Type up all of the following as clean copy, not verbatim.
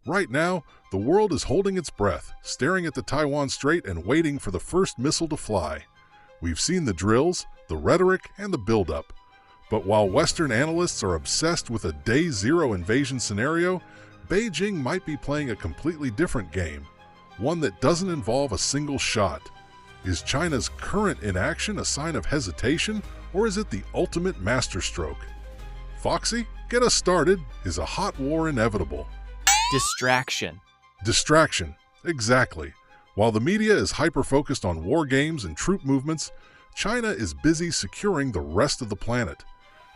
Right now, the world is holding its breath, staring at the Taiwan Strait and waiting for the first missile to fly. We've seen the drills, the rhetoric, and the buildup. But while Western analysts are obsessed with a day zero invasion scenario, Beijing might be playing a completely different game, one that doesn't involve a single shot. Is China's current inaction a sign of hesitation, or is it the ultimate masterstroke? Foxy, get us started. Is a hot war inevitable? Distraction. Distraction, exactly. While the media is hyper-focused on war games and troop movements, China is busy securing the rest of the planet.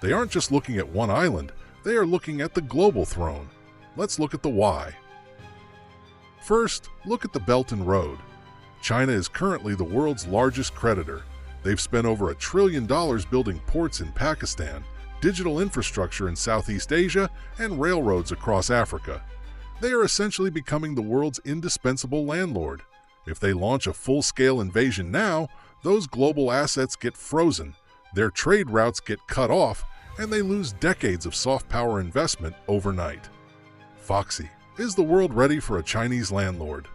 They aren't just looking at one island, they are looking at the global throne. Let's look at the why. First, look at the Belt and Road. China is currently the world's largest creditor. They've spent over $1 trillion building ports in Pakistan, digital infrastructure in Southeast Asia, and railroads across Africa. They are essentially becoming the world's indispensable landlord. If they launch a full-scale invasion now, those global assets get frozen, their trade routes get cut off, and they lose decades of soft power investment overnight. Foxy, is the world ready for a Chinese landlord?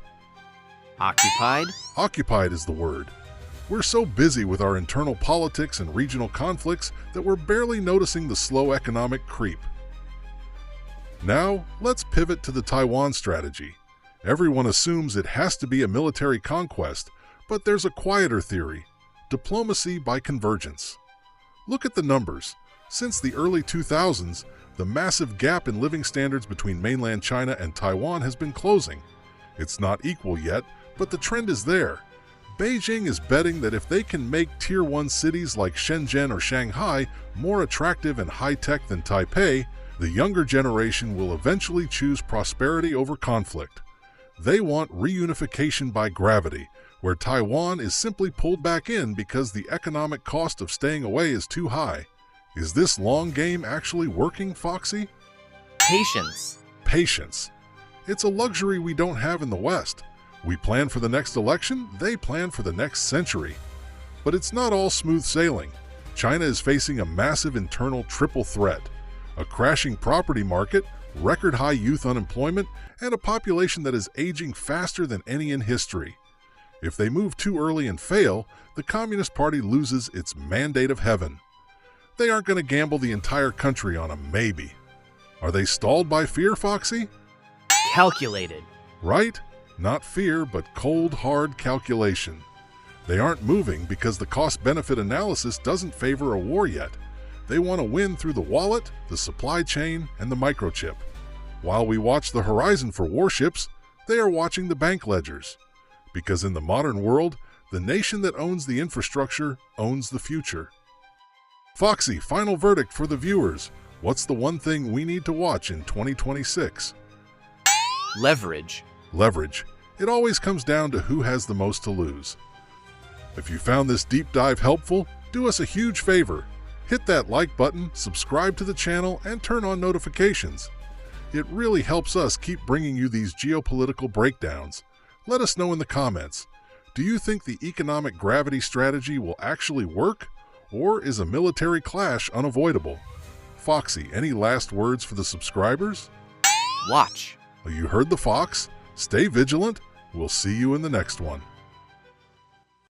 Occupied? Occupied is the word. We're so busy with our internal politics and regional conflicts that we're barely noticing the slow economic creep. Now, let's pivot to the Taiwan strategy. Everyone assumes it has to be a military conquest, but there's a quieter theory: diplomacy by convergence. Look at the numbers. Since the early 2000s, the massive gap in living standards between mainland China and Taiwan has been closing. It's not equal yet, but the trend is there. Beijing is betting that if they can make Tier 1 cities like Shenzhen or Shanghai more attractive and high-tech than Taipei, the younger generation will eventually choose prosperity over conflict. They want reunification by gravity, where Taiwan is simply pulled back in because the economic cost of staying away is too high. Is this long game actually working, Foxy? Patience. Patience. It's a luxury we don't have in the West. We plan for the next election, they plan for the next century. But it's not all smooth sailing. China is facing a massive internal triple threat: a crashing property market, record-high youth unemployment, and a population that is aging faster than any in history. If they move too early and fail, the Communist Party loses its mandate of heaven. They aren't going to gamble the entire country on a maybe. Are they stalled by fear, Foxy? Calculated. Right? Not fear, but cold, hard calculation. They aren't moving because the cost-benefit analysis doesn't favor a war yet. They want to win through the wallet, the supply chain, and the microchip. While we watch the horizon for warships, they are watching the bank ledgers. Because in the modern world, the nation that owns the infrastructure owns the future. Foxy, final verdict for the viewers. What's the one thing we need to watch in 2026? Leverage. Leverage. It always comes down to who has the most to lose. If you found this deep dive helpful, do us a huge favor. Hit that like button, subscribe to the channel, and turn on notifications. It really helps us keep bringing you these geopolitical breakdowns. Let us know in the comments. Do you think the economic gravity strategy will actually work? Or is a military clash unavoidable? Foxy, any last words for the subscribers? Watch. You heard the fox. Stay vigilant. We'll see you in the next one.